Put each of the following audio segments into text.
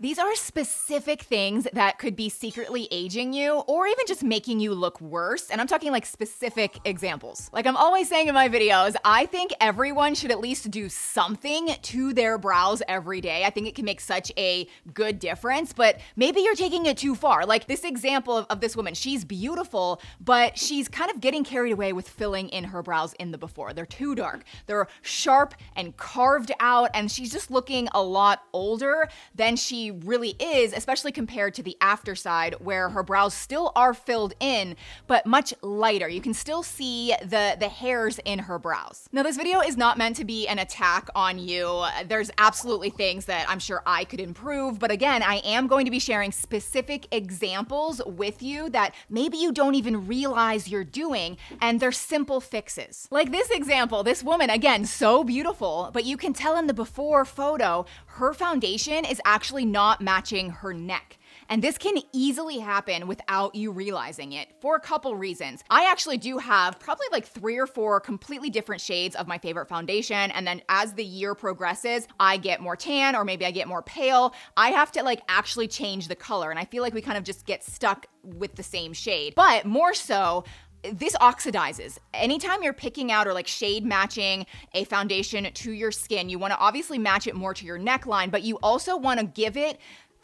These are specific things that could be secretly aging you or even just making you look worse. And I'm talking like specific examples. Like I'm always saying in my videos, I think everyone should at least do something to their brows every day. I think it can make such a good difference, but maybe you're taking it too far. Like this example of this woman, she's beautiful, but she's kind of getting carried away with filling in her brows in the before. They're too dark. They're sharp and carved out, and she's just looking a lot older than she really is, especially compared to the after side where her brows still are filled in, but much lighter. You can still see the hairs in her brows. Now, this video is not meant to be an attack on you. There's absolutely things that I'm sure I could improve, but again, I am going to be sharing specific examples with you that maybe you don't even realize you're doing, and they're simple fixes. Like this example, this woman, again, so beautiful, but you can tell in the before photo, her foundation is actually not matching her neck. And this can easily happen without you realizing it for a couple reasons. I actually do have probably like 3 or 4 completely different shades of my favorite foundation. And then as the year progresses, I get more tan or maybe I get more pale. I have to like actually change the color. And I feel like we kind of just get stuck with the same shade. But more so, this oxidizes. Anytime you're picking out or like shade matching a foundation to your skin, you want to obviously match it more to your neckline, but you also want to give it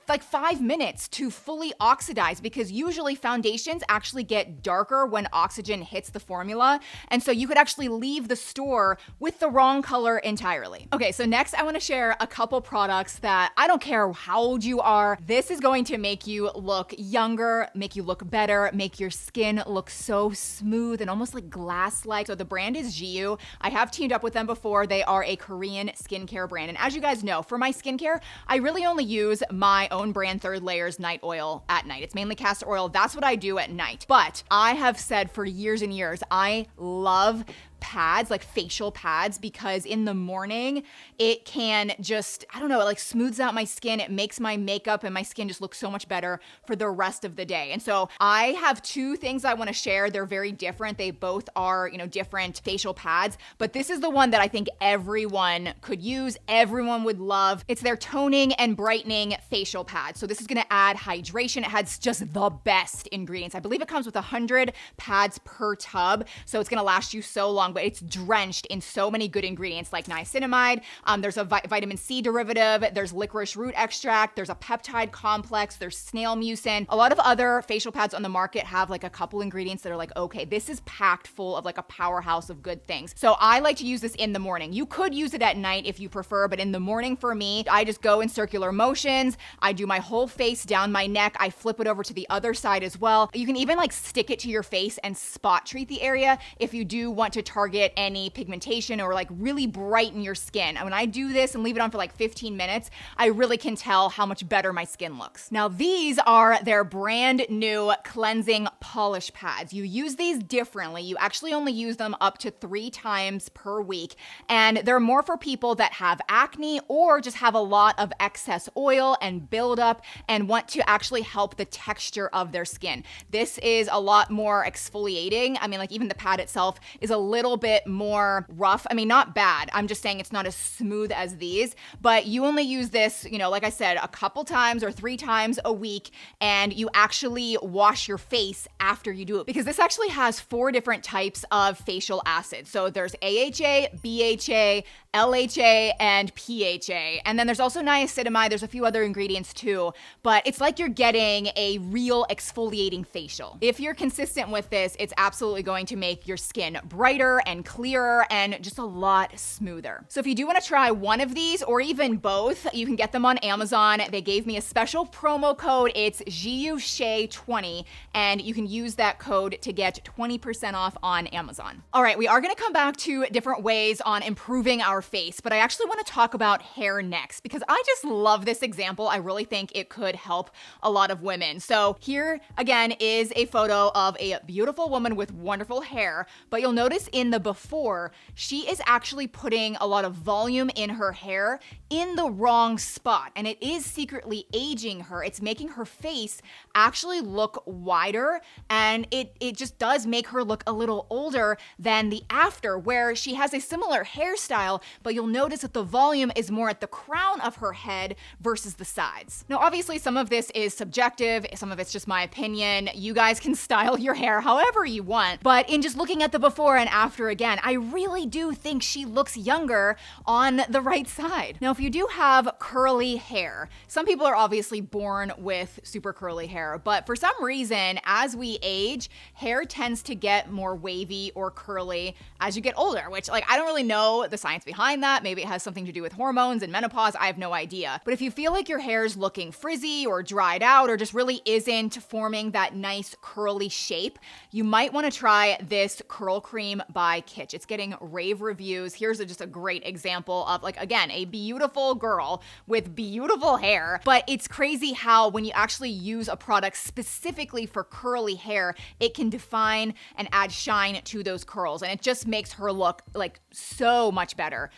like 5 minutes to fully oxidize, because usually foundations actually get darker when oxygen hits the formula. And so you could actually leave the store with the wrong color entirely. Okay, so next I wanna share a couple products that I don't care how old you are, this is going to make you look younger, make you look better, make your skin look so smooth and almost like glass-like. So the brand is Jiu. I have teamed up with them before. They are a Korean skincare brand. And as you guys know, for my skincare, I really only use my own brand Third Layers night oil at night. It's mainly castor oil. That's what I do at night. But I have said for years and years, I love pads, like facial pads, because in the morning it can just, I don't know, it like smooths out my skin. It makes my makeup and my skin just look so much better for the rest of the day. And so I have 2 things I want to share. They're very different. They both are, different facial pads, but this is the one that I think everyone could use, everyone would love. It's their toning and brightening facial pad. So this is going to add hydration. It has just the best ingredients. I believe it comes with 100 pads per tub. So it's going to last you so long, but it's drenched in so many good ingredients like niacinamide. There's a vitamin C derivative. There's licorice root extract. There's a peptide complex. There's snail mucin. A lot of other facial pads on the market have like a couple ingredients that are like, okay, this is packed full of like a powerhouse of good things. So I like to use this in the morning. You could use it at night if you prefer, but in the morning for me, I just go in circular motions. I do my whole face down my neck. I flip it over to the other side as well. You can even like stick it to your face and spot treat the area if you do want to target any pigmentation or like really brighten your skin. And when I do this and leave it on for like 15 minutes, I really can tell how much better my skin looks. Now, these are their brand new cleansing polish pads. You use these differently. You actually only use them up to 3 times per week. And they're more for people that have acne or just have a lot of excess oil and buildup and want to actually help the texture of their skin. This is a lot more exfoliating. I mean, like even the pad itself is a little bit more rough. I mean, not bad. I'm just saying it's not as smooth as these, but you only use this, like I said, a couple times or 3 times a week, and you actually wash your face after you do it, because this actually has 4 different types of facial acids. So there's AHA, BHA, LHA, and PHA. And then there's also niacinamide. There's a few other ingredients too, but it's like you're getting a real exfoliating facial. If you're consistent with this, it's absolutely going to make your skin brighter and clearer and just a lot smoother. So if you do want to try one of these or even both, you can get them on Amazon. They gave me a special promo code. It's JiuShay20, and you can use that code to get 20% off on Amazon. All right, we are going to come back to different ways on improving our face, but I actually want to talk about hair next because I just love this example. I really think it could help a lot of women. So here again is a photo of a beautiful woman with wonderful hair, but you'll notice in the before, she is actually putting a lot of volume in her hair in the wrong spot, and it is secretly aging her. It's making her face actually look wider, and it just does make her look a little older than the after, where she has a similar hairstyle, but you'll notice that the volume is more at the crown of her head versus the sides. Now, obviously, some of this is subjective, some of it's just my opinion. You guys can style your hair however you want, but in just looking at the before and after again, I really do think she looks younger on the right side. Now, if you do have curly hair, some people are obviously born with super curly hair, but for some reason, as we age, hair tends to get more wavy or curly as you get older, which I don't really know the science behind that. Maybe it has something to do with hormones and menopause. I have no idea. But if you feel like your hair's looking frizzy or dried out or just really isn't forming that nice curly shape, you might want to try this curl cream by Kitsch. It's getting rave reviews. Here's just a great example of again, a beautiful girl with beautiful hair, but it's crazy how when you actually use a product specifically for curly hair, it can define and add shine to those curls. And it just makes her look so much better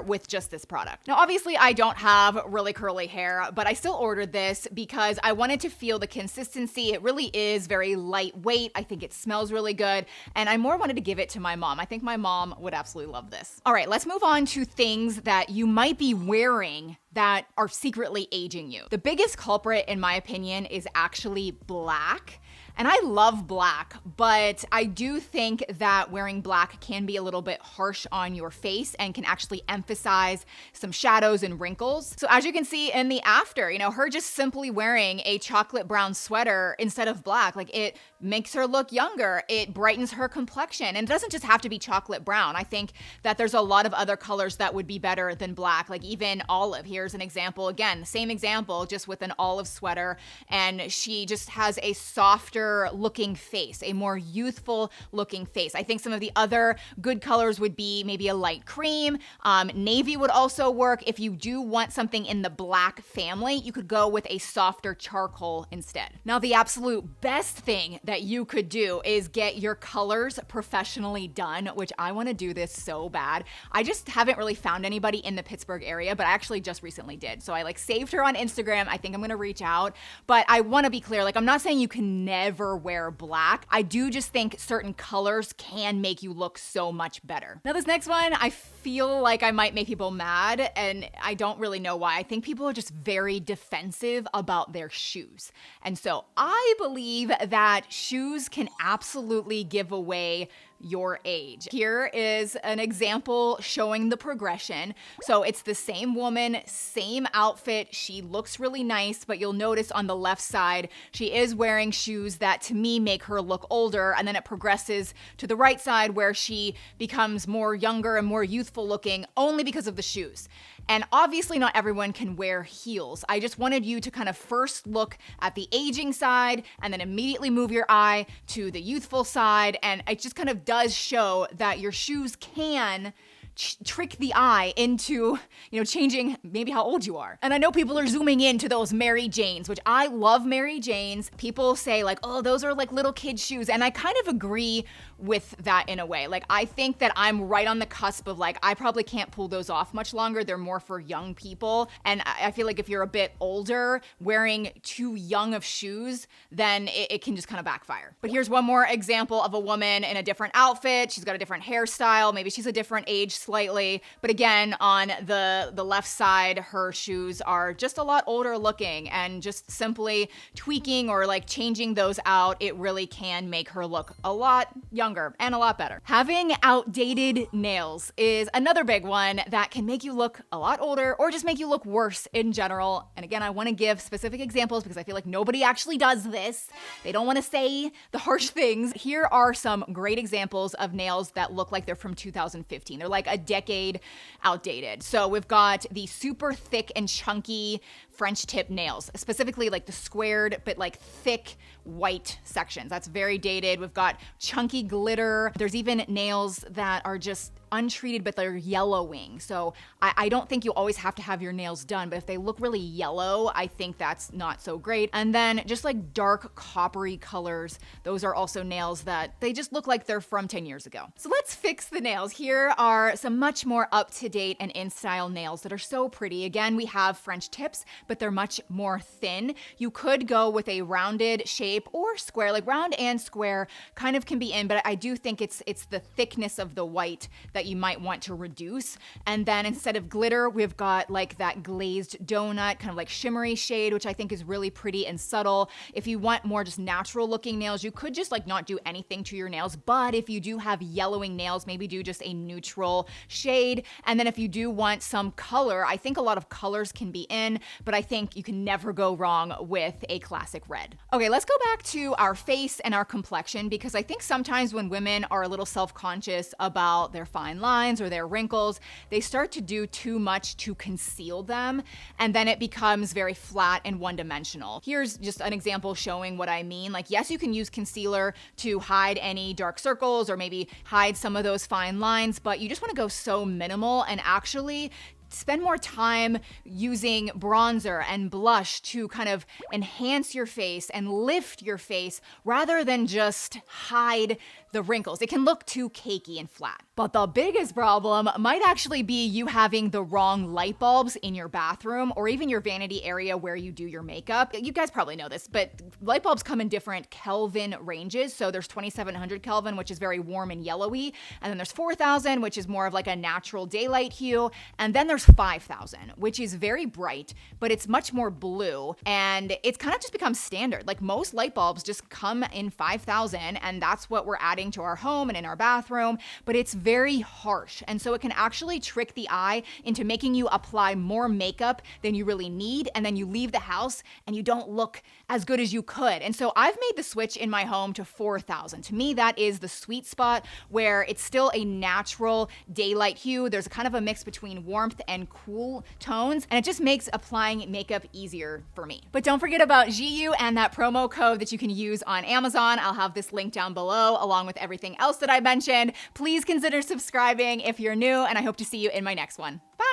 with just this product. Now, obviously I don't have really curly hair, but I still ordered this because I wanted to feel the consistency. It really is very lightweight. I think it smells really good. And I more wanted to give it to my mom. I think my mom would absolutely love this. All right, let's move on to things that you might be wearing that are secretly aging you. The biggest culprit, in my opinion, is actually black. And I love black, but I do think that wearing black can be a little bit harsh on your face and can actually emphasize some shadows and wrinkles. So as you can see in the after, her just simply wearing a chocolate brown sweater instead of black, it makes her look younger. It brightens her complexion. And it doesn't just have to be chocolate brown. I think that there's a lot of other colors that would be better than black, even olive. Here's an example. Again, the same example, just with an olive sweater. And she just has a softer looking face, a more youthful looking face. I think some of the other good colors would be maybe a light cream. Navy would also work. If you do want something in the black family, you could go with a softer charcoal instead. Now, the absolute best thing that you could do is get your colors professionally done, which I want to do this so bad. I just haven't really found anybody in the Pittsburgh area, but I actually just recently did. So I saved her on Instagram. I think I'm going to reach out, but I want to be clear. I'm not saying you can never wear black. I do just think certain colors can make you look so much better. Now, this next one, I feel like I might make people mad, and I don't really know why. I think people are just very defensive about their shoes. And so I believe that shoes can absolutely give away your age. Here is an example showing the progression. So it's the same woman, same outfit. She looks really nice, but you'll notice on the left side, she is wearing shoes that to me make her look older. And then it progresses to the right side where she becomes more younger and more youthful looking only because of the shoes. And obviously not everyone can wear heels. I just wanted you to kind of first look at the aging side and then immediately move your eye to the youthful side. And it just kind of does show that your shoes can trick the eye into, changing maybe how old you are. And I know people are zooming into those Mary Janes, which I love Mary Janes. People say oh, those are little kid shoes. And I kind of agree with that in a way. I think that I'm right on the cusp of I probably can't pull those off much longer. They're more for young people. And I feel like if you're a bit older, wearing too young of shoes, then it can just kind of backfire. But here's one more example of a woman in a different outfit. She's got a different hairstyle. Maybe she's a different age slightly. But again, on the left side, her shoes are just a lot older looking, and just simply tweaking or changing those out, it really can make her look a lot younger and a lot better. Having outdated nails is another big one that can make you look a lot older or just make you look worse in general. And again, I want to give specific examples because I feel like nobody actually does this. They don't want to say the harsh things. Here are some great examples of nails that look like they're from 2015. They're a decade outdated. So we've got the super thick and chunky French tip nails, specifically like the squared but like thick white sections. That's very dated. We've got chunky glitter. There's even nails that are just untreated, but they're yellowing. So I don't think you always have to have your nails done, but if they look really yellow, I think that's not so great. And then just like dark coppery colors, those are also nails that they just look like they're from 10 years ago. So let's fix the nails. Here are some much more up-to-date and in-style nails that are so pretty. Again, we have French tips, but they're much more thin. You could go with a rounded shape or square, like round and square kind of can be in, but I do think it's the thickness of the white that you might want to reduce. And then instead of glitter, we've got like that glazed donut, kind of like shimmery shade, which I think is really pretty and subtle. If you want more just natural looking nails, you could just like not do anything to your nails. But if you do have yellowing nails, maybe do just a neutral shade. And then if you do want some color, I think a lot of colors can be in, but I think you can never go wrong with a classic red. Okay, let's go back to our face and our complexion, because I think sometimes when women are a little self-conscious about their fine lines or their wrinkles, they start to do too much to conceal them, and then it becomes very flat and one-dimensional. Here's just an example showing what I mean. Like, yes, you can use concealer to hide any dark circles or maybe hide some of those fine lines, but you just want to go so minimal and actually spend more time using bronzer and blush to kind of enhance your face and lift your face rather than just hide the wrinkles. It can look too cakey and flat. But the biggest problem might actually be you having the wrong light bulbs in your bathroom or even your vanity area where you do your makeup. You guys probably know this, but light bulbs come in different Kelvin ranges. So there's 2700 Kelvin, which is very warm and yellowy. And then there's 4000, which is more of like a natural daylight hue. And then there's 5000, which is very bright, but it's much more blue. And it's kind of just become standard. Like most light bulbs just come in 5000, and that's what we're adding to our home and in our bathroom, but it's very harsh. And so it can actually trick the eye into making you apply more makeup than you really need. And then you leave the house and you don't look as good as you could. And so I've made the switch in my home to 4000. To me, that is the sweet spot where it's still a natural daylight hue. There's kind of a mix between warmth and cool tones, and it just makes applying makeup easier for me. But don't forget about GU and that promo code that you can use on Amazon. I'll have this link down below along with everything else that I mentioned. Please consider subscribing if you're new, and I hope to see you in my next one. Bye!